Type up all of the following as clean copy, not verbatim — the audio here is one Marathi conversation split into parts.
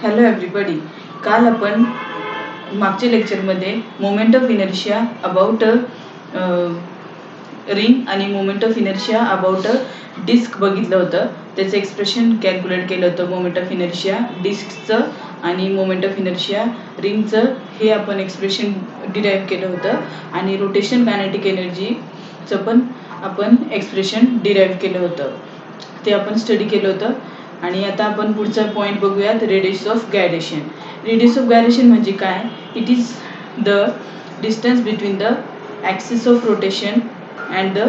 Hello everybody. काल आपण मागच्या लेक्चरमध्ये moment of inertia about ring आणि moment of inertia about disc बघितलं होतं. त्याचं एक्सप्रेशन कॅल्क्युलेट केलं होतं. मोमेंट ऑफ इनर्शिया डिस्कचं आणि मोमेंट ऑफ इनर्शिया रिंगचं हे आपण एक्सप्रेशन डिराईव्ह केलं होतं. आणि रोटेशन कायनेटिक एनर्जीचं पण आपण एक्सप्रेशन डिराईव्ह केलं होतं. ते आपण स्टडी केलं होतं. आणि आता आपण पुढचा पॉईंट बघूयात, radius of gyration. Radius of gyration म्हणजे काय? It is the distance between the axis of rotation and the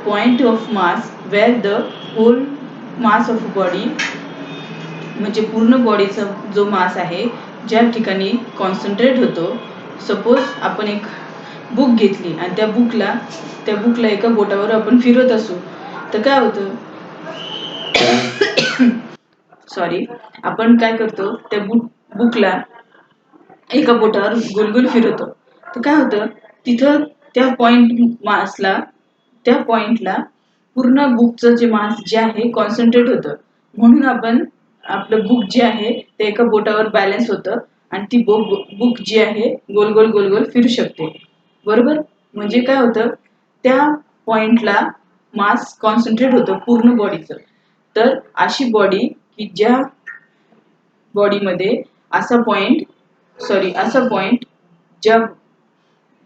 point of mass where the whole mass of body, म्हणजे पूर्ण बॉडीचा जो मास आहे ज्या ठिकाणी कॉन्सन्ट्रेट होतो. सपोज आपण एक बुक घेतली आणि त्या बुकला एका बोटावर आपण फिरवत असू तर काय होतं? सॉरी, आपण काय करतो, त्या बुकला एका बोटावर गोल फिरवतो तर काय होतं, तिथं त्या पॉइंटला पूर्ण बुकचं जे मास जे आहे कॉन्सन्ट्रेट होतं. म्हणून आपण आपलं बुक जे आहे ते एका बोटावर बॅलन्स होतं आणि ती बुक जी आहे गोल गोल फिरू शकते. बरोबर? म्हणजे काय होतं, त्या पॉइंटला मास कॉन्सन्ट्रेट होतं पूर्ण बॉडीचं. तर अशी बॉडी की ज्या बॉडीमध्ये असा पॉइंट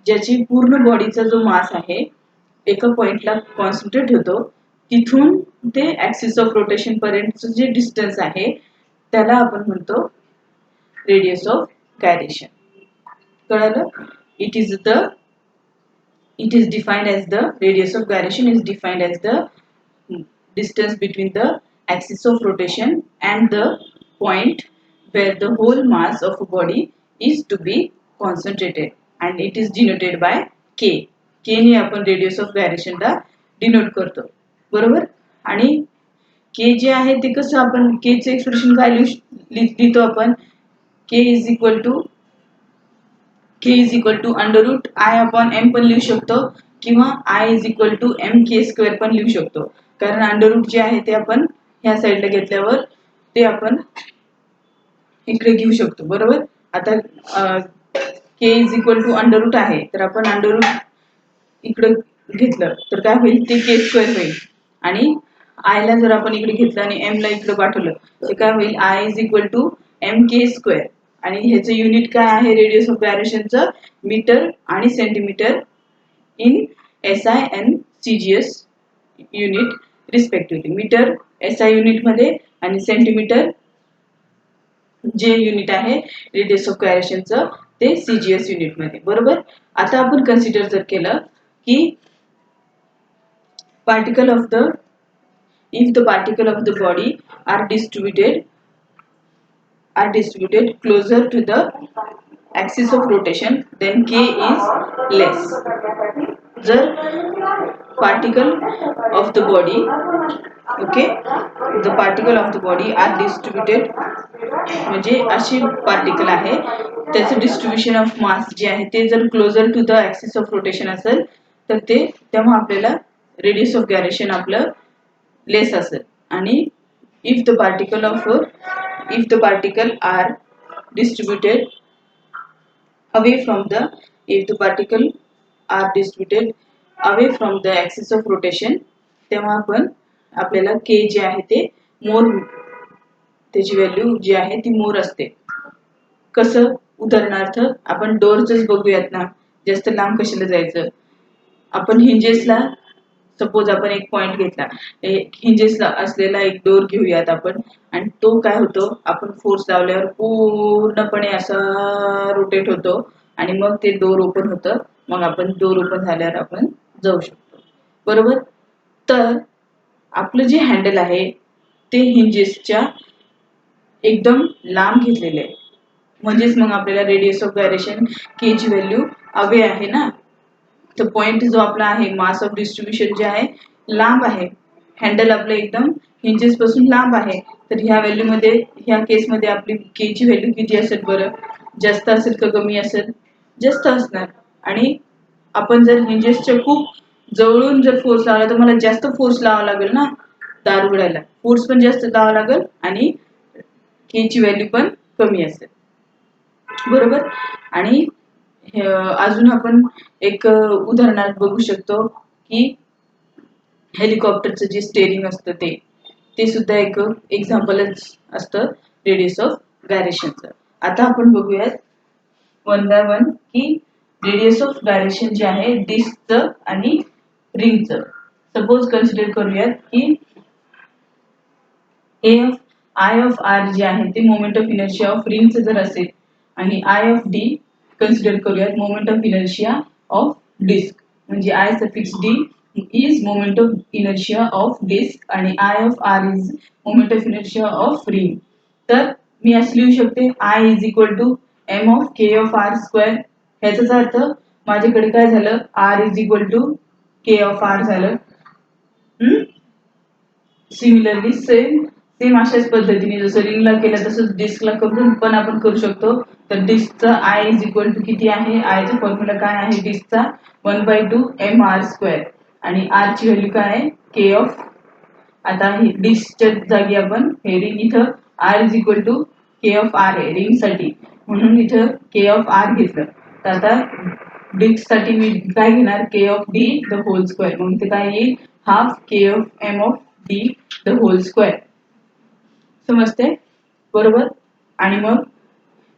ज्याची पूर्ण बॉडीचा जो मास आहे एका पॉइंटला कॉन्सन्ट्रेट होतो, तिथून ते ऍक्सिस ऑफ रोटेशन पर्यंतचं जे डिस्टन्स आहे त्याला आपण म्हणतो रेडियस ऑफ गायरेशन. कळलं? It is defined as the radius of gyration is defined as the distance between the axis of rotation and the point where the whole mass of a body is to be concentrated, and it is denoted by K. K ने आपण radius of gyration ला डिनोट करतो. बरोबर? आणि K जे आहे ते कसं आपण K चे एक्सप्रेशन काय लिहितो आपण? K is equal to under root I upon M पण लिहू शकतो किंवा I is equal to MK square पण लिहू शकतो. कारण अंडर रूट जे आहे ते आपण ह्या साईडला घेतल्यावर ते आपण इकडे घेऊ शकतो. बरोबर? आता K is equal to under root आहे तर आपण अंडर रूट इकडे घेतलं तर काय होईल, ते K स्क्वेअर होईल. आणि आय ला जर आपण इकडे घेतलं आणि M ला इकडे पाठवलं तर काय होईल, I is equal to MK square. आणि ह्याचं युनिट काय आहे रेडियस ऑफ गायरेशनचं? मीटर आणि centimetre in SI and CGS unit respectively. Metre SI unit मध्ये आणि सेंटीमीटर जे युनिट आहे रेडियस ऑफ गायरेशनचं ते CGS युनिट मध्ये. बरोबर? आता आपण कन्सिडर जर केलं की if the particle of the body are distributed closer to the axis of rotation, then K is less. जर particle of the body are distributed, म्हणजे अशी पार्टिकल आहे त्याचं डिस्ट्रीब्युशन ऑफ मास जे आहे ते जर closer to the axis of rotation असेल तर ते तेव्हा आपल्याला रेडियस ऑफ गायरेशन आपलं लेस असेल. आणि if the particle are distributed away from the axis of rotation, तेव्हा आपल्याला K जे आहे ते मोर, त्याची व्हॅल्यू जी आहे ती मोर असते. कसं? उदाहरणार्थ आपण डोअरच बघूयात ना, जास्त लांब कशाला जायचं. आपण हिंजेसला सपोज आपण एक पॉइंट घेतला, हिंजेसला असलेला एक डोर घेऊयात आपण, आणि तो काय होतो, आपण फोर्स लावल्यावर पूर्णपणे असा रोटेट होतो आणि मग ते डोर ओपन होतं. मग आपण डोर ओपन झाल्यावर आपण जाऊ शकतो. बरोबर? तर आपलं जे हँडल आहे ते हिंजेसच्या एकदम लांब घेतलेले आहे, म्हणजेच मग आपल्याला रेडियस ऑफ गायरेशन K ची व्हॅल्यू अवे आहे ना. तर पॉइंट जो आपला आहे मास ऑफ डिस्ट्रीब्युशन जे आहे लांब आहे, हँडल आपलं एकदम हिंजेस पासून लांब आहे. तर ह्या केसमध्ये आपली K ची व्हॅल्यू किती असेल बरं? जास्त असेल का कमी असेल? जास्त असणार. आणि आपण जर हिंजेसच्या खूप जवळून जर फोर्स लावला तर मला जास्त फोर्स लावावा लागेल ना दार उघडायला, फोर्स पण जास्त लावावा लागेल आणि K ची व्हॅल्यू पण कमी असेल. बरोबर. आणि अजून आपण एक उदाहरणार्थ बघू शकतो की हेलिकॉप्टरचं जे स्टेअरिंग असतं ते सुद्धा एक एक्झाम्पलच असतं रेडियस ऑफ गायरेशनचं. आता आपण बघूयात वन बाय वन की रेडियस ऑफ गायरेशन जे आहे डिस्कचं आणि रिंगचं. सपोज कन्सिडर करूयात की आय ऑफ आर जे आहे ते मोमेंट ऑफ इनर्शिया ऑफ रिंगचं जर असेल आणि आय ऑफ डी कन्सिडर करूयात moment of inertia of disc, म्हणजे I suffix D is moment of inertia of disc आणि I of R is moment of inertia of ring. तर मी असं लिहू शकते I is equal to M of K of R square. ह्याचाच अर्थ माझ्याकडे काय झालं, R is equal to K of R झालं. सिमिलरली सेम अशाच पद्धतीने जसं रिंगला केलं तसंच डिस्कला करून पण आपण करू शकतो. तर डिस्कचा आय इज इक्वल टू किती आहे, आयचा फॉर्म्युला काय आहे डिस्कचा 1/2 एम आर स्क्वेअर आणि आर ची व्हॅल्यू काय आहे के ऑफ. आता ही डिस्कच्या जागी आपण हे रिंग इथं R is equal to K of R आहे रिंग साठी, म्हणून इथं के ऑफ आर घेतलं. तर आता डिस्क साठी मी काय घेणार K of D the whole square, मग इथे काय येईल half K of M of D the whole square. समजते बरोबर. आणि मग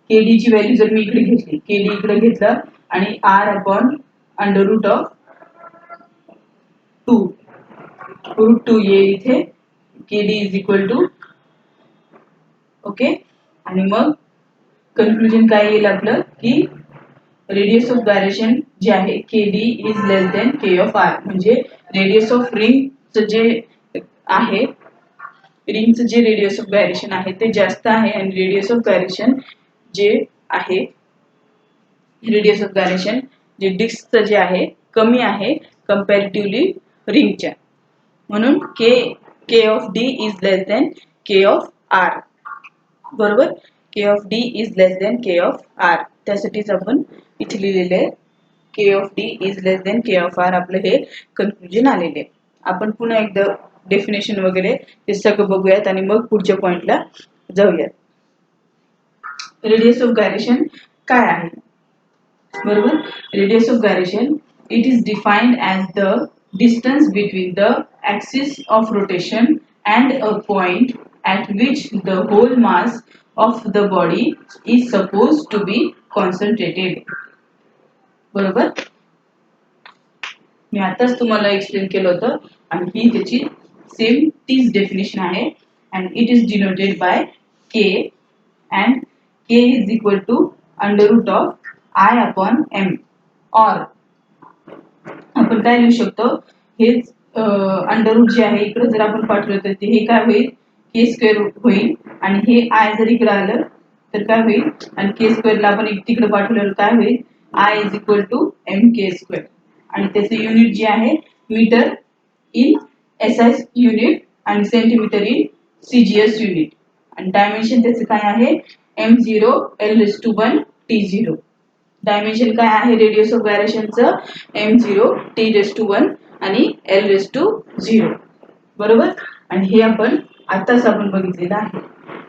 केडी ची व्हॅल्यू जर मी इकडे घेतली, केडी इकडे घेतलं आणि R upon under root of 2 √2 येईल इथे KD is equal to okay. आणि मग कन्क्लुजन काय येईल आपलं की रेडियस ऑफ गायरेशन जे आहे KD is less than K of R, म्हणजे रेडियस ऑफ रिंगचं जे आहे रिंगचं जे रेडियस ऑफ गायरेशन आहे ते जास्त आहे आणि रेडियस ऑफ गायरेशन जे आहे रेडियस ऑफ गायरेशन जे डिस्कचं जे आहे कमी आहे कंपॅरेटिव्हली रिंगच्या. म्हणून K of D is less than K of R. बरोबर. K of D is less than K of R, त्यासाठीच आपण इथे लिहिलेले आहे K of D is less than K of R. आपलं हे कन्क्लुजन आलेले. आपण पुन्हा एकदा डेफिनेशन वगैरे हे सगळं बघूयात आणि मग पुढच्या पॉइंटला जाऊयात. रेडियस ऑफ गायरेशन काय आहे. बरोबर. Radius of gyration it is defined as the distance between the axis of rotation and a point at which the whole mass of the body is supposed to be concentrated. बरोबर. मी आताच तुम्हाला एक्सप्लेन केलं होतं आणि ही त्याची सेम तीच डेफिनेशन आहे and it is denoted by k and k is equal to under root of I upon m. or आपण काय लिहू शकतो, हेच अंडर रूट जे आहे इकडे जर आपण पाठवलं तर हे काय होईल के स्क्वेअर होईल आणि हे आय जर इकडे आलं तर काय होईल आणि के स्क्वेअरला आपण तिकडे पाठवलं काय होईल I is equal to M K square. आणि त्याचे युनिट जे आहे मीटर इन एसआय युनिट आणि सेंटीमीटर इन सीजीएस युनिट. आणि डायमेन्शन त्याचे काय आहे m0 l⁻1 t0. डायमेन्शन काय आहे रेडियस ऑफ गायरेशनचं m0 t⁻1 आणि l⁻0. बरोबर. आणि हे आपण आताच आपण बघितलेलं आहे.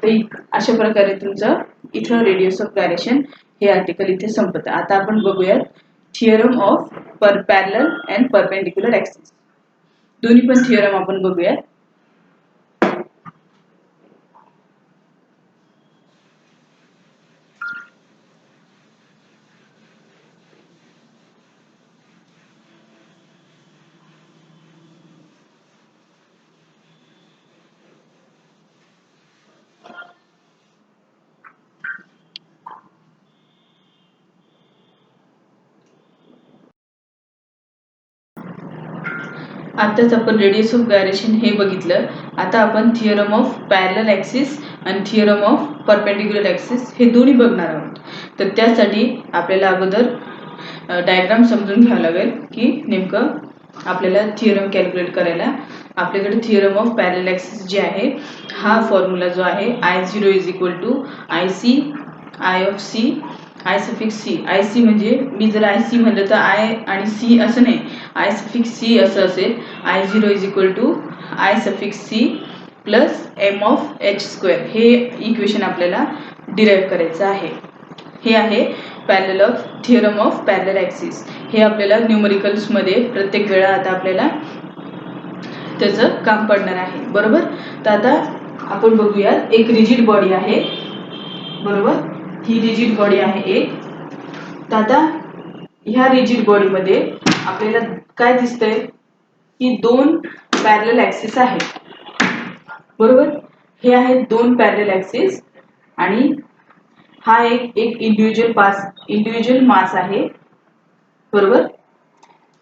तर अशा प्रकारे तुमचं इथं रेडियस ऑफ गायरेशन हे आर्टिकल इथे संपतं. आता आपण बघूयात theorem of parallel and perpendicular axis. दोन्ही पण थिअरम आपण बघूयात. आताच आपण रेडियस ऑफ गायरेशन हे बघितलं. आता आपण थिअरम ऑफ पॅरलल ॲक्सिस आणि थिअरम ऑफ परपेंडिक्युलर ॲक्सिस हे दोन्ही बघणार आहोत. तर त्यासाठी आपल्याला अगोदर डायग्राम समजून घ्यावं लागेल की नेमकं आपल्याला थिअरम कॅल्क्युलेट करायला आपल्याकडे थिअरम ऑफ पॅरलल ॲक्सिस जे आहे हा फॉर्म्युला जो आहे I0 is equal to IC I of C I suffix C. I C म्हणजे मी जर आय सी म्हणलं तर आय आणि सी असं नाही, आय सफिक्स सी असं असेल. I0 is equal to I suffix C plus M of H square. हे इक्वेशन आपल्याला डिराईव्ह करायचं आहे. हे आहे parallel of theorem of parallel axis. हे आपल्याला न्यूमरिकल्समध्ये प्रत्येक वेळा आता आपल्याला त्याचं काम पडणार आहे. बरोबर. तर आता आपण बघूया, एक रिजिड बॉडी आहे. बरोबर. ही रिजिड बॉडी आहे एक. तर आता ह्या रिजिड बॉडीमध्ये आपल्याला काय दिसतंय की दोन पॅरलल ॲक्सिस आहेत. बरोबर. हे आहेत दोन पॅरलल ॲक्सिस आणि हा एक इंडिव्हिज्युअल मास आहे. बरोबर.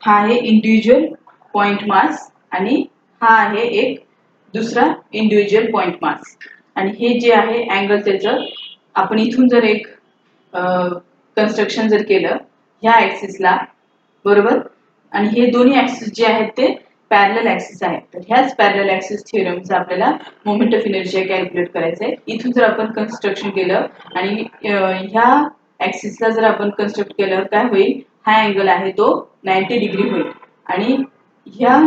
हा आहे इंडिव्हिज्युअल पॉइंट मास आणि हा आहे एक दुसरा इंडिव्हिज्युअल पॉइंट मास. आणि हे जे आहे अँगल त्याचं, आपण इथून जर एक कन्स्ट्रक्शन जर केलं ह्या ॲक्सिसला. बरोबर. आणि हे दोन्ही ॲक्सिस जे आहेत ते पॅरलल ॲक्सिस आहेत. तर ह्याच पॅरलल ॲक्सिस थिअरमचा आपल्याला मोमेंट ऑफ इनर्शिया कॅल्क्युलेट करायचं आहे. इथून जर आपण कन्स्ट्रक्शन केलं आणि ह्या ॲक्सिसला जर आपण कन्स्ट्रक्ट केलं काय होईल, हा अँगल आहे तो 90 डिग्री होईल. आणि ह्या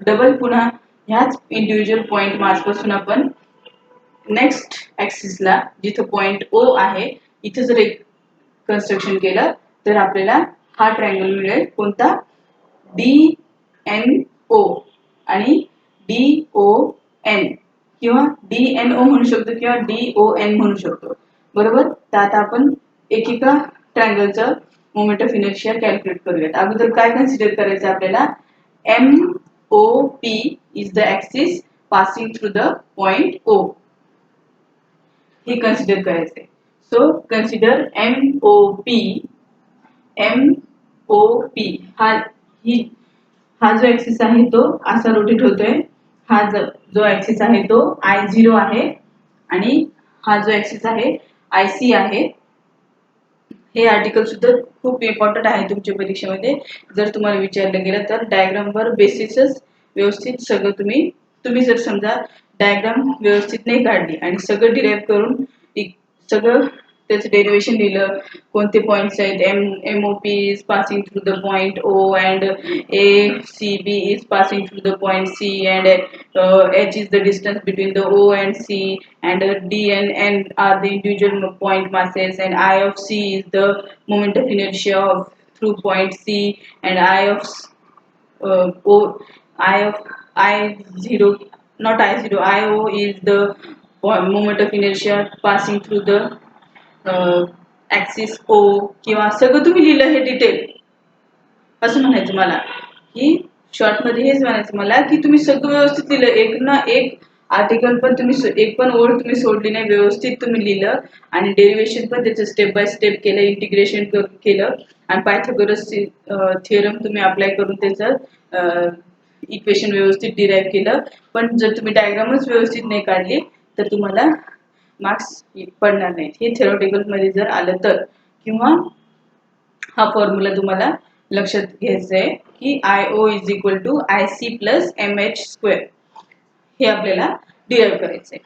डबल पुन्हा ह्याच इंडिव्हिज्युअल पॉइंट मासपासून आपण नेक्स्ट ॲक्सिसला जिथं पॉइंट ओ आहे इथं जर एक कन्स्ट्रक्शन केलं तर आपल्याला हा ट्रायंगल मिळेल. कोणता? DNO आणि DON किंवा DNO म्हणू शकतो किंवा DON म्हणू शकतो. बरोबर. तर आता आपण एकेका ट्रायंगलचं मोमेंट ऑफ इनर्शिया कॅल्क्युलेट करूयात. अगोदर काय कन्सिडर करायचं आपल्याला? MOP is the axis passing through the point O. हे कन्सिडर करायचंय. So consider MOP. हा जो ॲक्सिस आहे तो असा रोटेट होतोय. हा जो ॲक्सिस आहे तो I0 आहे आणि हा जो ॲक्सिस आहे IC आहे. हे आर्टिकल सुद्धा खूप इम्पॉर्टंट आहे तुमच्या परीक्षेमध्ये. जर तुम्हाला विचारलं गेलं तर डायग्रामवर बेसिसच व्यवस्थित सगळं तुम्ही जर समजा डायग्राम व्यवस्थित नाही काढली आणि सगळं डिराईव्ह करून सगळं त्याचं डेरिवेशन लिहिलं, कोणते पॉइंट्स आहेत, MOP is passing through the point O and ACB is passing through the point C and H is the distance between the O and C and D and N are the individual point masses and I of C is the moment of inertia through point C and IO is the moment of inertia passing through the axis O. किंवा सगळं तुम्ही लिहिलं हे डिटेल. असं म्हणायचं मला की शॉर्टमध्ये हेच म्हणायचं मला की तुम्ही सगळं व्यवस्थित लिहिलं. एक ना एक आर्टिकल पण तुम्ही एक पण ओळ तुम्ही सोडली नाही, व्यवस्थित तुम्ही लिहिलं आणि डेरिवेशन पण त्याचं स्टेप बाय स्टेप केलं, इंटिग्रेशन केलं आणि पायथागोरस थिअरम तुम्ही अप्लाय करून त्याचं इक्वेशन व्यवस्थित डिराईव्ह केलं. पण जर तुम्ही डायग्रामच व्यवस्थित नाही काढली तर तुम्हाला मार्क्स पडणार नाहीत. हे थेरोटिकल मध्ये जर आलं तर. किंवा हा फॉर्म्युला तुम्हाला लक्षात घ्यायचा आहे की IO is equal to IC plus MH². हे आपल्याला डिराईव्ह करायचं आहे.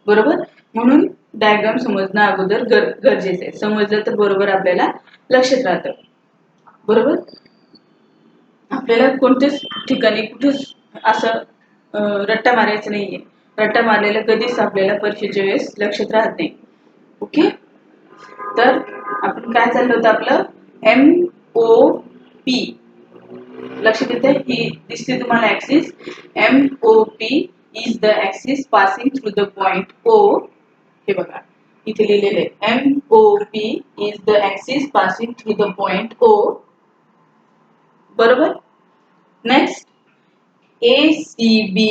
बरोबर. म्हणून डायग्राम समजणं अगोदर गरजेचं आहे. समजलं तर बरोबर आपल्याला लक्षात राहतं. बरोबर. आपल्याला कोणत्याच ठिकाणी कुठेच असं रट्टा मारायचं नाहीये. रट्टा मारलेला कधीच आपल्याला परीक्षेच्या वेळेस लक्षात राहत नाही. ओके. तर आपण काय चाललं होतं आपलं MOP. लक्षात येते? ही दिसते तुम्हाला axis. MOP is the axis passing through the point O. हे बघा इथे लिहिलेले MOP is the axis passing through the point O. बरोबर. Next ACB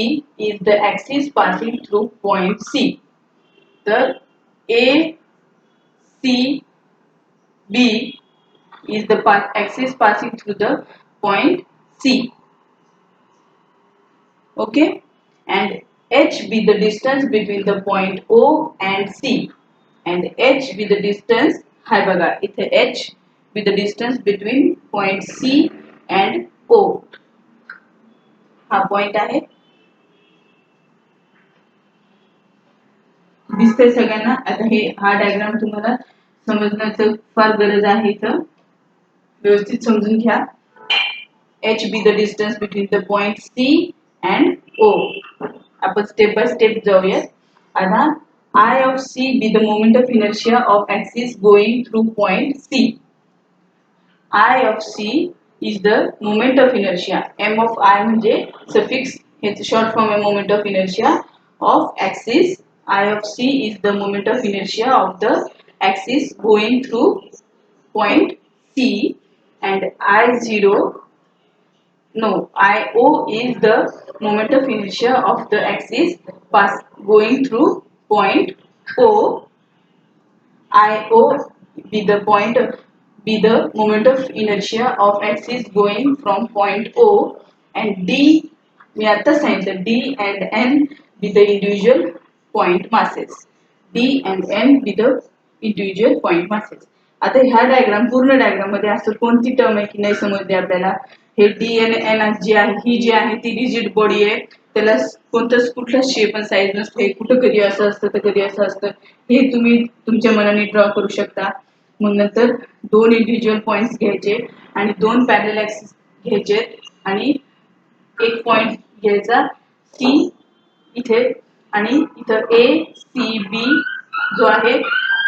is the axis passing through point C. तर ACB is the axis passing through the point C. Okay, and H be the distance between the point O and C, and H be the distance. हाय बघा इथे H be the distance between point C and O. हा पॉइंट आहे. दिसतंय सगळ्यांना? आता हा डायग्राम तुम्हाला समजण्याचं फार गरज आहे. इथं व्यवस्थित समजून घ्या. H be the distance between the point C and O. आपण स्टेप बाय स्टेप जाऊयात. आता I of C be the moment of inertia of axis going through point C. I of C is the moment of inertia. M of I म्हणजे suffix its short form आहे moment of inertia of axis. I of C is the moment of inertia of the axis going through point C, and I0 no, IO is the moment of inertia of the axis going through point O. IO be the moment of inertia of axis going from point O, and D मी आता सांगितलं D and N be the individual point masses. D and N be the individual point masses. आता ह्या डायग्राम पूर्ण डायग्राम मध्ये असं कोणती टर्म आहे की नाही समजली आपल्याला. हे डी एन एन जी आहे ही जी आहे ती रिजिड बॉडी आहे, त्याला कोणताच कुठला शेप आणि साईज नसते, कुठं कधी असं असतं तर कधी असं असतं, हे तुम्ही तुमच्या मनाने ड्रॉ करू शकता. मग नंतर दोन इंडिव्हिज्युअल पॉइंट्स घ्यायचे आणि दोन पॅरलल ॲक्सिस घ्यायचे आणि एक पॉइंट घ्यायचा सी इथे आणि इथं ए सी बी जो आहे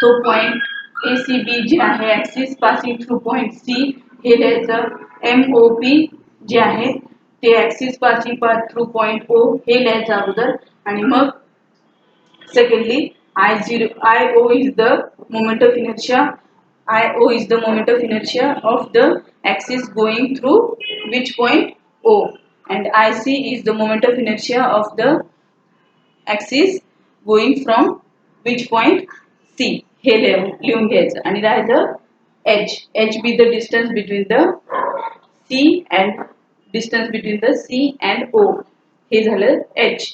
तो पॉइंट ए सी बी जे आहे axis passing through point C हे लिहायचं. एम ओ पी जे आहे ते axis passing through point O हे लिहायचं अगोदर, आणि मग secondly IO is the moment of inertia. IO is the moment of inertia of the axis going through which point O, and IC is the moment of inertia of the axis going from which point C. हे लिहून घ्यायचं आणि राहायचं H be the distance between the C and distance between the C and O. हे झालं H.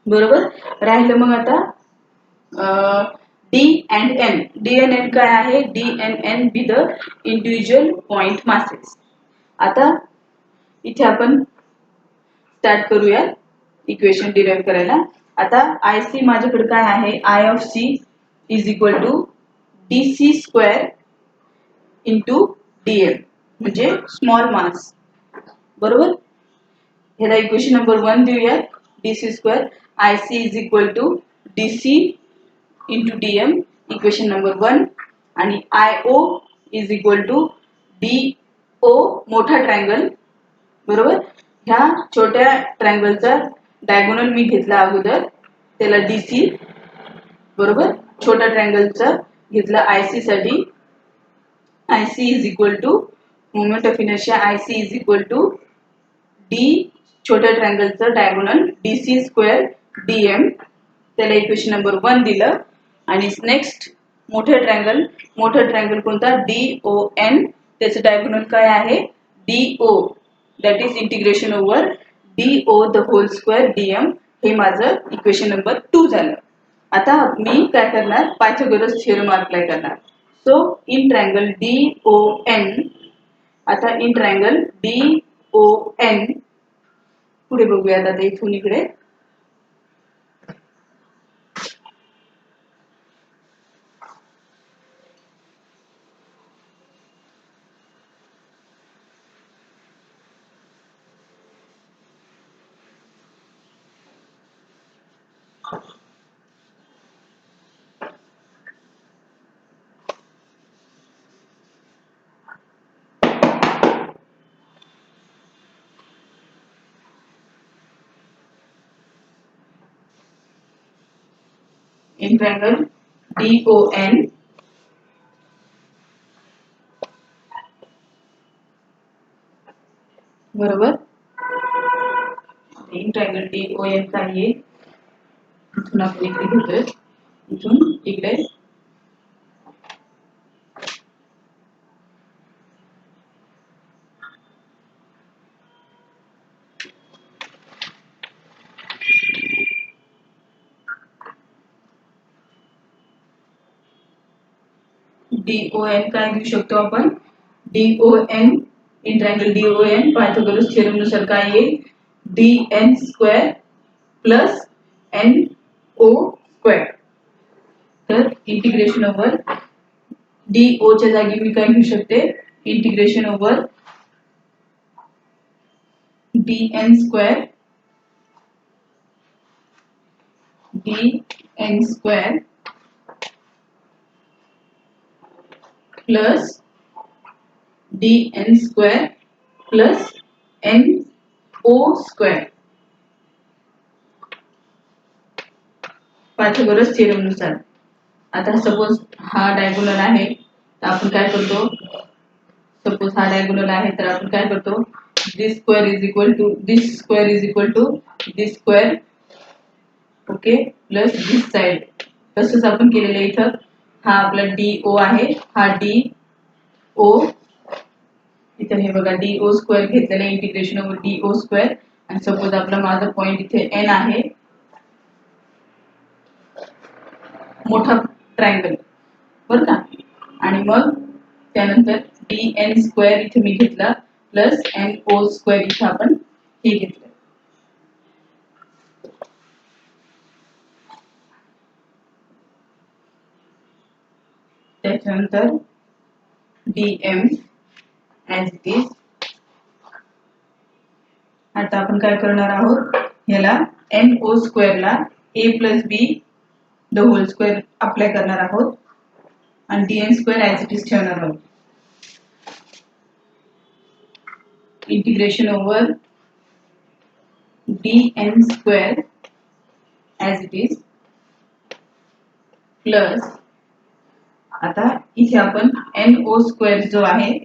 बरोबर. राहिलं मग आता D and N. D N N काय आहे? D N N B the individual point masses. आता इथे आपण स्टार्ट करूया इक्वेशन डिराइव्ह करायला. आता आय सी माझ्याकडे काय आहे? I of C is equal to D C square into D M म्हणजे स्मॉल मास. बरोबर. ह्याला इक्वेशन नंबर 1 देऊया. D C square I C is equal to D C into D M equation number 1, आणि I O is equal to D O मोठा ट्रायंगल. बरोबर. ह्या छोट्या ट्रायंगलचा डायगोनल मी घेतला अगोदर, त्याला डी सी. बरोबर. छोट्या ट्रायंगलचा घेतला आय सी साठी. I C is equal to moment of inertia I C is equal to D छोट्या ट्रायंगलचं diagonal D C square D M, त्याला इक्वेशन नंबर 1 दिलं. आणि नेक्स्ट मोठं ट्रायंगल कोणता? D O N. त्याचं डायगोनल काय आहे? D O, that is integration over D O the whole square D M. हे माझं इक्वेशन नंबर 2 झालं. आता मी काय करणार? पायथागोरस थिअरम अप्लाय करणार. So in triangle D O N, आता in triangle D O N पुढे बघूयात. आता इथून इकडे in triangle D O N बरोबर. In triangle D O N काय आहे? इथून आपण इकडे घेतोय, इथून इकडे डी ओ एन काय घेऊ शकतो आपण? D O N in triangle D O N Pythagoras theorem नुसार काय येईल? D N square plus N O square. तर इंटिग्रेशन ओव्हर डी ओ च्या जागी मी काय घेऊ शकते? Integration over D N square D n square plus dn square plus n o square. Pythagoras theorem नुसार. आता सपोज हा डायगोनल आहे तर आपण काय करतो, सपोज हा डायगोनल आहे तर आपण काय करतो, this square is equal to this square is equal to this square, okay, plus this side. तसंच आपण केलेलं इथं हा आपला डी ओ आहे, हा डी ओ, इथं हे बघा डी ओ स्क्वेअर घेतलेलं आहे integration over D O square. आणि सपोज आपला माझा पॉइंट इथे एन आहे, मोठा ट्रायंगल बरं का. आणि मग त्यानंतर डी एन स्क्वेअर इथे मी घेतला प्लस एन ओ स्क्वेअर इथे आपण हे घेतलं. त्याच्यानंतर D M as it is. आता आपण काय करणार आहोत, याला एन ओ स्क्वेअरला A plus B the whole square apply करणार आहोत आणि D N square as it is ठेवणार आहोत. Integration over D N square as it is plus, आता इथे आपण एन ओ स्क्वेअर जो आहे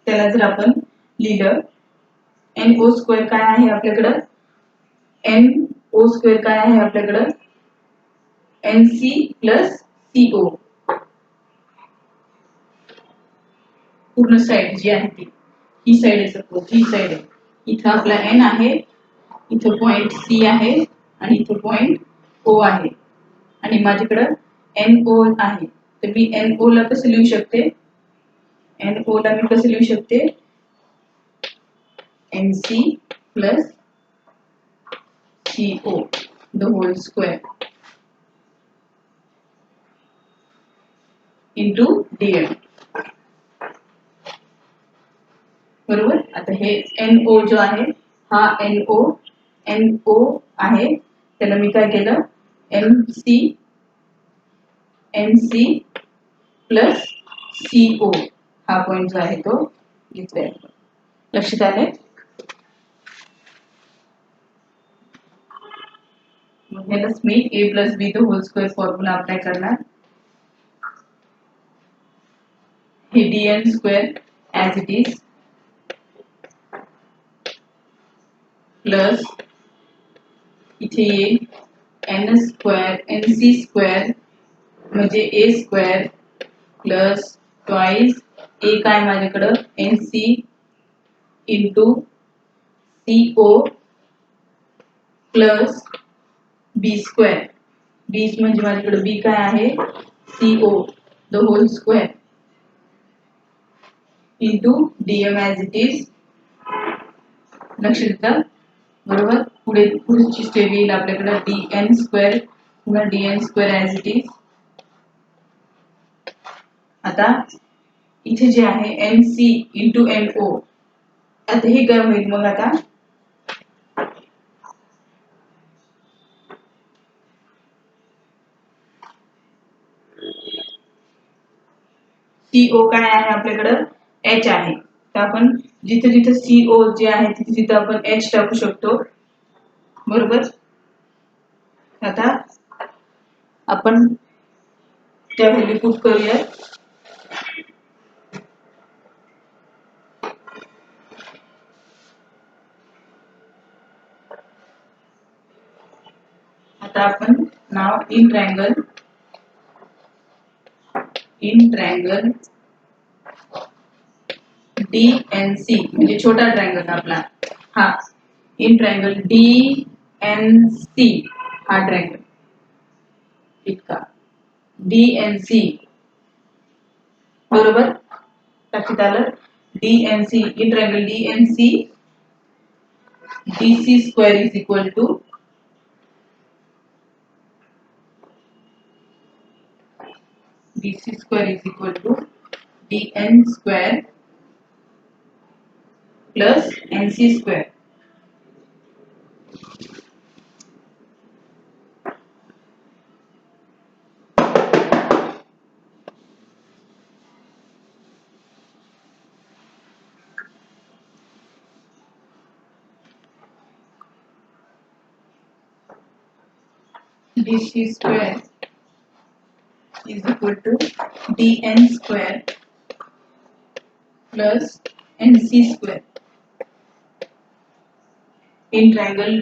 त्याला जर आपण लिहिलं, एन ओ स्क्वेअर काय आहे आपल्याकडं, एन ओ स्क्वेअर काय आहे आपल्याकडं, एन सी प्लस सी ओ. पूर्ण साइड जी आहे ती ही साइड आहे, सपोज ही साइड आहे. इथं आपला एन आहे, इथं पॉइंट सी आहे आणि इथं पॉइंट ओ आहे आणि माझ्याकडं एन ओ आहे. तर मी एन ओ ला कसं लिहू शकते, एन ओ ला मी कसं लिहू शकते, N C plus C O the whole square into DM. बरोबर. आता हे एन ओ जो आहे हा एन ओ आहे, त्याला मी काय केलं, N C plus C O हा पॉइंट जो आहे तो घेतलाय. लक्षात आले. ह्यालाच मी A plus B the whole square formula apply करणार. हे dn square as it is plus इथे येईल N square N C square म्हणजे A square plus twice A काय माझ्याकडं N C into C O plus B square. B म्हणजे माझ्याकडे बी काय आहे, C O the whole square into DM as it is. लक्ष देता. बरोबर. पुढची स्टेप येईल आपल्याकडे डी एन स्क्वेअर पुन्हा D N square as it is. आता इथे जे आहे N C into N O, आता हे काय होईल मग, आता सी ओ काय आहे आपल्याकडं एच आहे, तर आपण जिथे जिथे सी ओ जे आहे तिथे तिथे आपण एच टाकू शकतो. बरोबर. आता आपण त्या व्हॅल्यू पुट करूया. आता आपण नाव in triangle D N C म्हणजे छोटा ट्रायंगल आपला हा, in triangle D N C हा ट्रायंगल इतका डी एन सी. बरोबर. लक्षात आलं. D N C in triangle D N C D C square is equal to dc square is equal to dn square plus nc square. dc square is equal to dn square plus nc square in triangle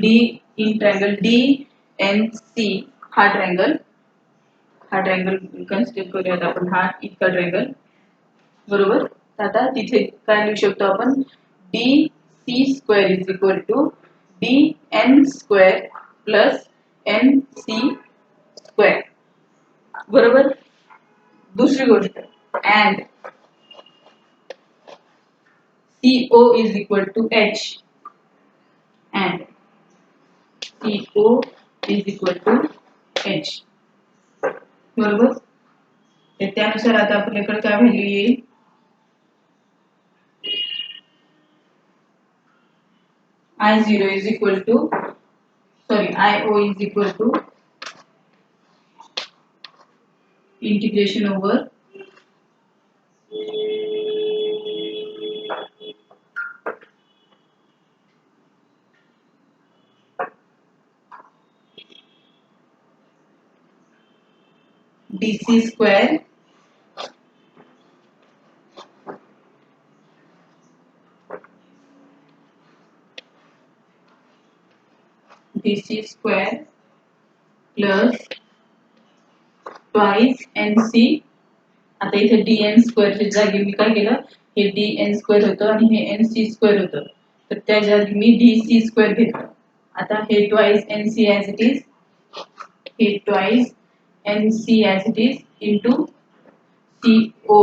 DNC हा ट्रायंगल कन्सिडर करूयात आपण हा इतका ट्रायंगल बरोबर. आता तिथे काय लिहू शकतो आपण DC square is equal to DN square plus NC square बरोबर. दुसरी गोष्ट and CO is equal to H and CO is equal to H बरोबर. तर त्यानुसार आता आपल्याकडे काय व्हॅल्यू येईल I0 is equal to IO is equal to integration over DC square plus twice NC. आता इथे DN स्क्वेअर च्या जागी मी काय केलं हे DN स्क्वेअर होतं आणि हे NC स्क्वेअर होतं तर त्या जागी मी DC स्क्वेअर घेतलं. आता हे twice NC as it is हे twice NC as it is into CO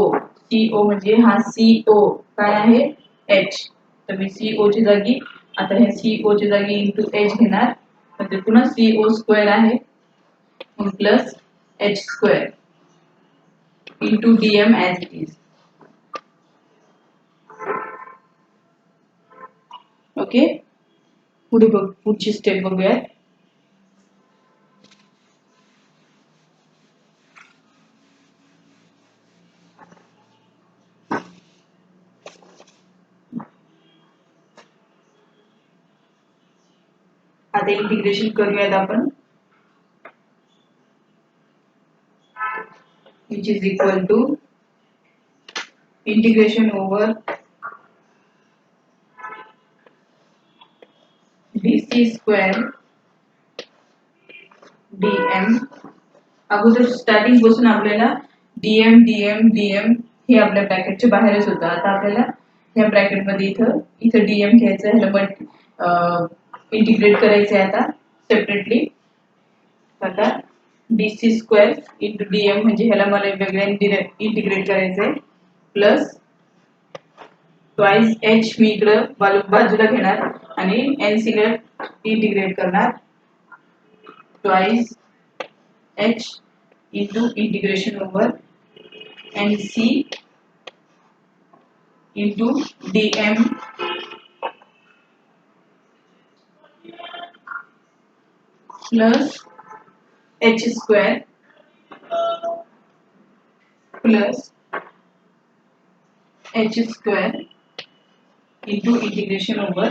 म्हणजे हा CO काय आहे H तर मी CO ची जागी आता हे CO ची जागी into H घेणार म्हणजे पुन्हा CO स्क्वेअर आहे plus H square into DM as it is. Okay पुढे पुढची स्टेप बघूया. आता इंटिग्रेशन करूयात आपण which is equal to integration over DC square DM. अगोदर स्टार्टिंग पासून आपल्याला DM हे आपल्या ब्रॅकेटच्या बाहेरच होतं. आता आपल्याला या ब्रॅकेट मध्ये इथं DM घ्यायचं ह्याला पण इंटिग्रेट करायचं आहे आता सेपरेटली. आता DC स्क्वेअर into DM म्हणजे ह्याला मला वेगळ्याने इंटिग्रेट करायचंय प्लस ट्वाइस H मी इकडं बाजूला घेणार आणि NC ला इंटिग्रेट करणार twice H into integration over NC into DM plus H square plus H square into integration over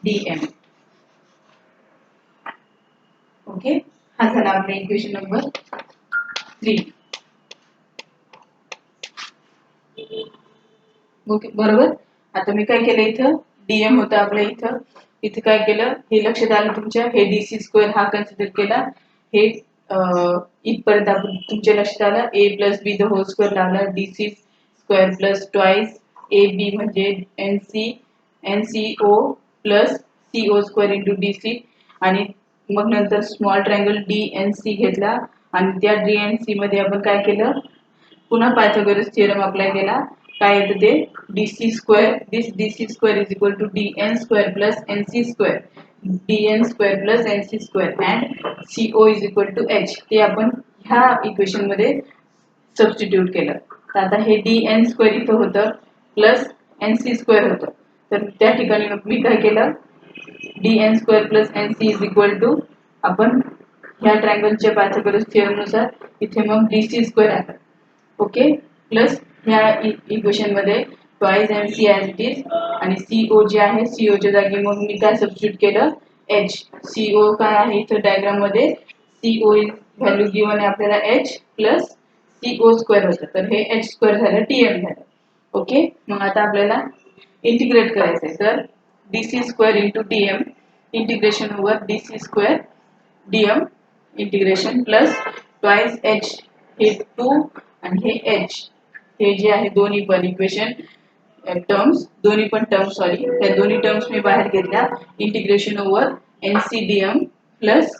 DM. Okay हा झाला आपला इक्वेशन नंबर 3. ओके बरोबर. आता मी काय केलं इथं DM होतं आपल्या इथं काय केलं हे लक्षात आलं तुमच्या हे DC स्क्वेअर हा कन्सिडर केला हे इथपर्यंत आपण तुमच्या लक्षात आलं A plus B the whole square लावला DC square plus twice AB म्हणजे NCO plus CO square into DC आणि मग नंतर स्मॉल ट्रायंगल DNC घेतला आणि त्या DNC मध्ये आपण काय केलं पुन्हा पायथागोरस थेरम अप्लाय केला. काय येतं ते DC square this DC square is equal to DN square plus NC square DN square plus NC square and CO is equal to H ते आपण ह्या इक्वेशन मध्ये सबस्टिट्यूट केलं. तर आता हे DN स्क्वेअर इथं होतं प्लस NC स्क्वेअर होतं तर त्या ठिकाणी मी काय केलं DN square plus NC is equal to आपण ह्या ट्रायंगलच्या पायथागोरस थेरम नुसार इथे मग DC स्क्वेअर आहे ओके प्लस ह्या इक्वेशन मध्ये twice NC as it is आणि CO जे आहे CO च्या जागी मग मी काय सबस्टिट्यूट केलं H CO काय आहे इथं डायग्राम मध्ये CO व्हॅल्यू गिवन आहे आपल्याला h प्लस CO स्क्वेअर होतं, तर हे h स्क्वेअर झालं TM झालं. ओके, मग आता आपल्याला इंटिग्रेट करायचं आहे, तर DC square into DM integration over DC square DM integration plus twice h हे 2 आणि हे h हे जे आहे दोन्ही पण इक्वेशन टर्म्स दोन्ही पण टर्म्स सॉरी त्या दोन्ही टर्म्स मी बाहेर घेतल्या इंटिग्रेशन ओव्हर NCDM प्लस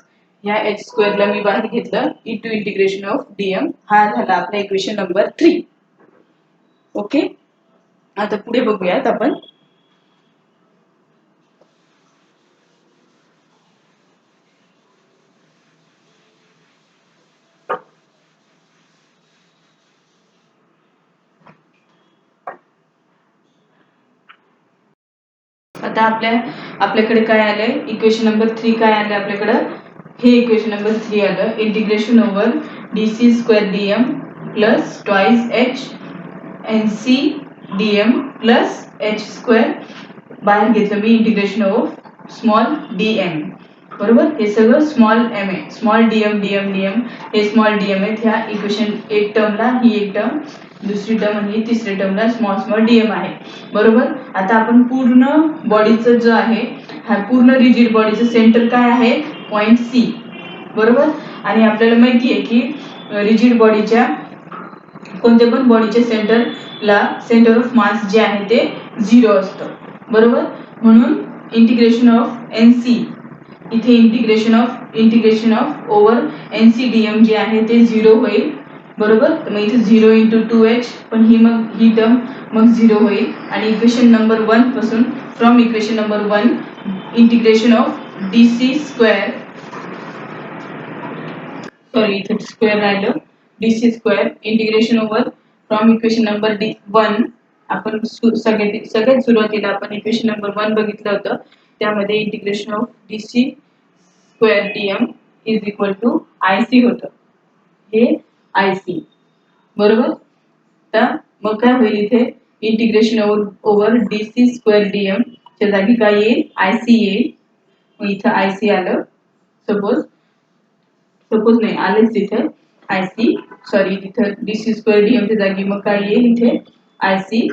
ह्या h स्क्वेअरला मी बाहेर घेतलं इंटू इंटिग्रेशन ऑफ DM. हा झाला आपला इक्वेशन नंबर 3. ओके, आता पुढे बघूयात आपण. आता आपल्याकडे काय आलंय इक्वेशन नंबर 3 काय आलं आपल्याकडे हे इक्वेशन नंबर 3 आलं integration over DC square DM plus twice h NC DM plus h square बाहेर घेतलं मी इंटिग्रेशन ऑफ स्मॉल dm. बरोबर, हे सगळं स्मॉल m आहे, स्मॉल dm हे स्मॉल dm आहेत. ह्या इक्वेशन एक टर्मला ही एक टर्म दुसरी टर्म आणि तिसरी टर्मला स्मॉल dm आहे. बरोबर, आता आपण पूर्ण बॉडीचं जो आहे हा पूर्ण रिजिड बॉडीचं सेंटर काय आहे पॉइंट C. बरोबर, आणि आपल्याला माहिती आहे की रिजिड बॉडीच्या कोणत्या पण बॉडीच्या सेंटर ऑफ मास जे आहे ते 0 असतं. बरोबर, म्हणून इंटिग्रेशन ऑफ NC इथे इंटिग्रेशन ऑफ ओव्हर NCDM जे आहे ते 0 होईल. बरोबर, तर मग इथे 0 इंटू 2h पण ही टर्म मग 0 होईल. आणि इक्वेशन नंबर 1 पासून from equation number 1 integration of DC square sorry इथे स्क्वेअर राहिलं DC square integration over from equation number 1 आपण सगळ्यात सुरुवातीला आपण इक्वेशन नंबर 1 बघितलं होतं, त्यामध्ये integration of DC square DM is equal to IC होतं, हे IC. बरोबर, तर मग काय होईल इथे integration over DC square DM च्या जागी काय येईल IC येईल. मग इथं IC आलं, सपोज नाही आलेच तिथे IC सॉरी तिथं DC स्क्वेअर DM च्या जागी मग काय येईल इथे IC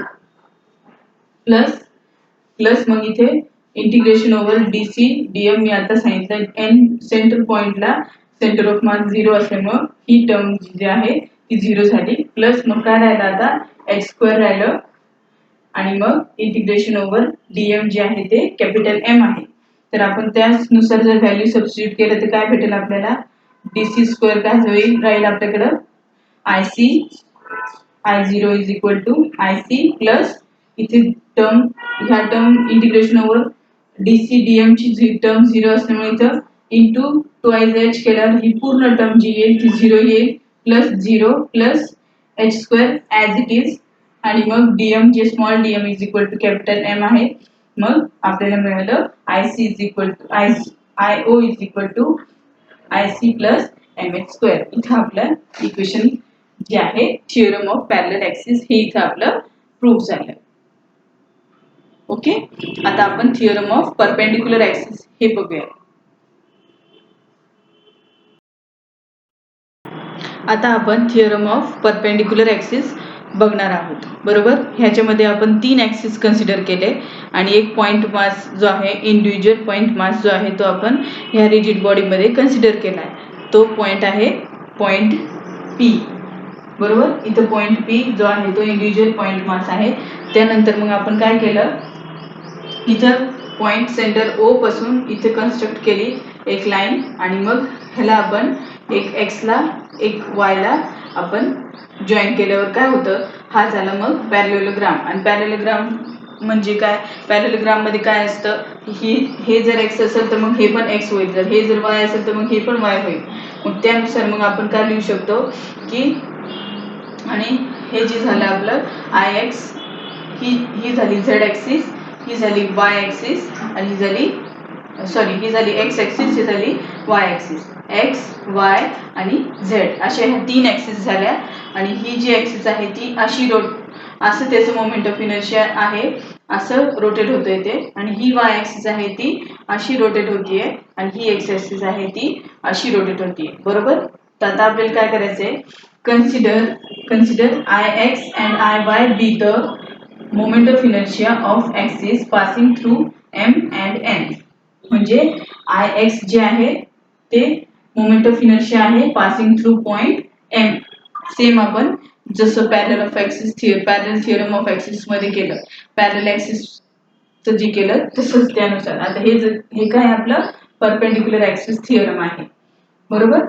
प्लस मग इथे इंटिग्रेशन ओव्हर DC DM मी आता सांगितलं n सेंटर पॉइंटला सेंटर ऑफ मास 0 असल्यामुळे ही टर्म जी आहे ती 0 झाली. प्लस मग काय राहिलं आता h स्क्वेअर राहिलं आणि मग इंटिग्रेशन ओव्हर DM जे आहे ते कॅपिटल M आहे. तर आपण त्यानुसार जर व्हॅल्यू सबस्टिट्यूट केलं तर काय भेटेल आपल्याला DC स्क्वेअर काय होईल राहील आपल्याकडं IC I0 is equal to IC plus इथे ह्या term integration over DC DM ची टर्म 0 असल्यामुळे इथं इंटू ट्वाइस h केल्यावर ही पूर्ण टर्म जी येईल ती 0 येईल plus 0 plus h square as it is आणि मग DM जे small dm is equal to capital M आहे. मग आपल्याला मिळालं IC is equal to IO is equal to IC plus MH square. इथं आपलं इक्वेशन जे आहे थिअरम ऑफ पॅरलल ॲक्सिस हे इथं आपलं प्रूव्ह झालं. ओके, आता आपण थिअरम ऑफ परपेंडिक्युलर ॲक्सिस हे बघूया. आता आपण थिअरम ऑफ परपेंडिक्युलर ॲक्सिस बघणार आहोत. बरोबर, ह्याच्यामध्ये आपण 3 ॲक्सिस कन्सिडर केले आणि एक पॉइंट मास जो आहे इंडिव्हिज्युअल पॉइंट मास जो आहे तो आपण ह्या रिजिड बॉडीमध्ये कन्सिडर केला आहे. तो पॉइंट आहे पॉइंट P. बरोबर, इथं पॉइंट P जो आहे तो इंडिव्हिज्युअल पॉइंट मास आहे. त्यानंतर मग आपण काय केलं इथं पॉइंट सेंटर O पासून इथे कन्स्ट्रक्ट केली एक लाईन आणि मग ह्याला आपण एक x ला एक y ला आपण जॉईन केल्यावर काय होतं हा झाला मग पॅरलेलोग्राम. आणि पॅरलेलोग्राम म्हणजे काय पॅरलेलोग्राम मध्ये काय असतं हे जर x असेल तर मग हे पण x होईल, जर हे जर y असेल तर मग हे पण y होईल. मग त्यानुसार मग आपण काय लिहू शकतो की आणि हे जे झालं आपलं Ix ही झाली z ॲक्सिस, ही झाली y ॲक्सिस आणि ही झाली x ॲक्सिस, ही झाली y ॲक्सिस. x y आणि z अशा ह्या 3 ॲक्सिस झाल्या आणि ही जी ॲक्सिस आहे ती अशी असं त्याचं मोमेंट ऑफ इनर्शिया आहे असं रोटेट होतंय ते, आणि ही वाय ऍक्सिस आहे ती अशी रोटेट होतीये आणि ही एक्स ऍक्सिस आहे ती अशी रोटेट होतीये. बरोबर. तर आता आपल्याला काय करायचंय, consider Ix and Iy be the moment of inertia of axis passing through M and N. म्हणजे Ix जे आहे ते मोमेंट ऑफ इनर्शिया आहे passing through point M. Same आपण जसं पॅरलल थिअरम ऑफ ऍक्सिस मध्ये केलं, पॅरलल ऍक्सिस जे केलं तसंच त्यानुसार आता हे काय आपलं परपेंडिक्युलर ऍक्सिस थिअरम आहे. बरोबर.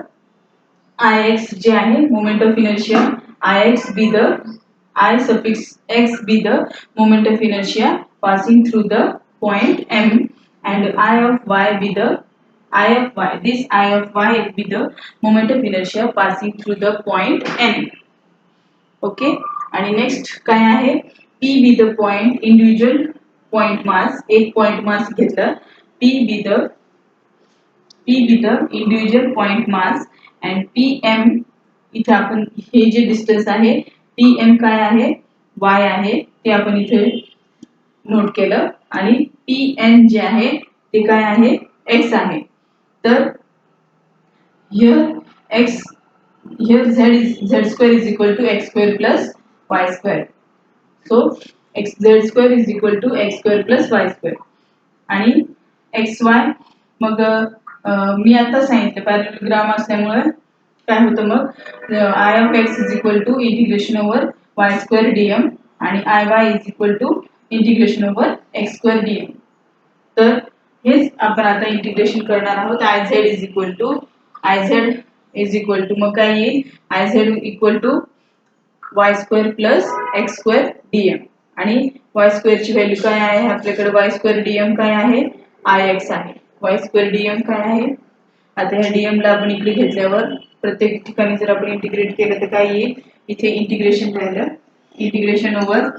Ix जे आहे moment of inertia, Ix be the I suffix x be the moment of inertia passing through the point M, and I of y be the I of y. This I of y be the moment of inertia passing through the point N. Okay. आणि नेक्स्ट काय आहे, P be the point individual point mass. एक पॉइंट मास घेतलं, P be the individual point mass and PM. इथे आपण हे जे डिस्टन्स आहे PM काय आहे, y आहे, ते आपण इथे नोट केलं, आणि PN जे आहे ते काय आहे, x आहे. तर here z square is equal to x square plus y square. So z square is equal to x square plus y square. आणि xy मग मी आता सांगितलं पॅरलेलोग्राम असल्यामुळे काय होतं, मग I of x is equal to integration over y square dm आणि Iy is equal to integration over x square dm. तर हेच आपण आता इंटिग्रेशन करणार आहोत. iz इक्वल टू मग काय येईल, iz equal to y square plus x square dm. आणि y स्क्वेअर ची व्हॅल्यू काय आहे आपल्याकडे, y स्क्वेअर dm काय आहे, ix आहे. y स्क्वेअर dm काय आहे, आता ह्या dm ला आपण इकडे घेतल्यावर प्रत्येक ठिकाणी जर आपण इंटिग्रेट केलं तर काय येईल, इथे इंटिग्रेशन झालं, integration over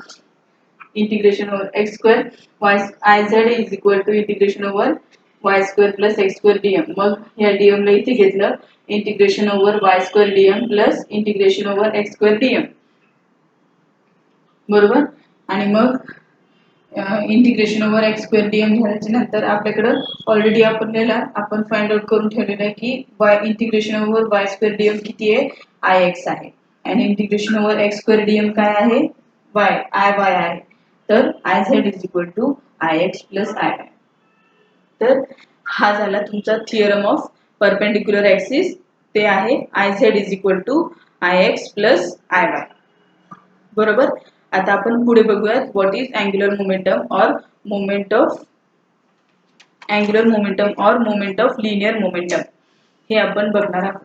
x square iz is equal to integration over y square plus x square dm. मग ह्या dm ला इथे घेतलं, integration over y square dm plus integration over x square dm. बरोबर. आणि मग integration over x square dm झाल्याच्या नंतर आपल्याकडे ऑलरेडी आपण फाइंड आउट करून ठेवलेलं आहे की integration over y square dm किती आहे, ix आहे, आणि integration over x square dm काय आहे, iy आहे. तर iz is equal to ix plus iy. तर हा झाला तुमचा थिअरम ऑफ परपेंडिक्युलर ऍक्सिस, ते आहे iz is equal to ix plus iy. बरोबर. आता आपण पुढे बघूयात व्हॉट इज अँग्युलर मोमेंटम और मोमेंट ऑफ लिनियर मोमेंटम, हे आपण बघणार आहोत.